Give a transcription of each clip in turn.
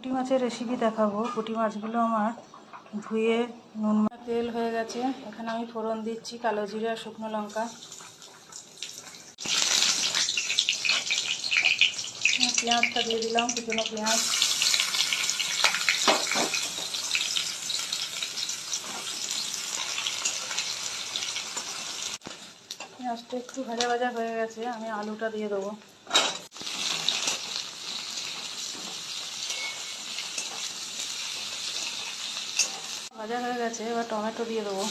পুঁটি মাছের রেসিপি দেখাবো। পুঁটি মাছগুলো আমার ধুয়ে নুন তেল হয়ে গেছে। এখানে আমি ফোড়ন দিচ্ছি কালো জিরে আর শুকনো লঙ্কা। পেঁয়াজটা দিয়ে দিলাম, কুচনো পেঁয়াজ। পেঁয়াজটা একটু ভাজা ভাজা হয়ে গেছে, আমি আলুটা দিয়ে দেবো। ভাজা হয়ে গেছে, এবার টমেটো দিয়ে দেবো।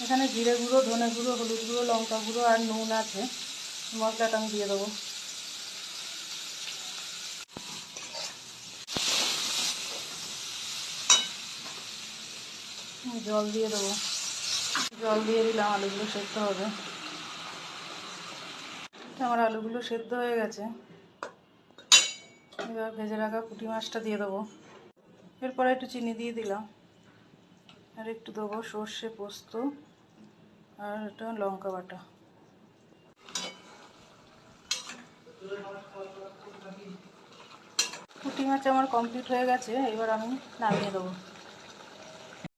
এখানে জিরে গুঁড়ো, ধনে গুঁড়ো, হলুদ গুঁড়ো, লঙ্কা গুঁড়ো আর নুন আছে। মশলাটা আমি দিয়ে দেবো। জল দিয়ে দেবো। জল দিয়ে দিলাম, আলুগুলো সেদ্ধ হবে। আমার আলুগুলো সেদ্ধ হয়ে গেছে। এবার ভেজে রাখা পুঁটি মাছটা দিয়ে দেবো। এরপরে একটু চিনি দিয়ে দিলাম, আর একটু দেবো সর্ষে পোস্ত আর একটা লঙ্কা বাটা। পুঁটি মাছ আমার কমপ্লিট হয়ে গেছে, এবার আমি নামিয়ে দেবো।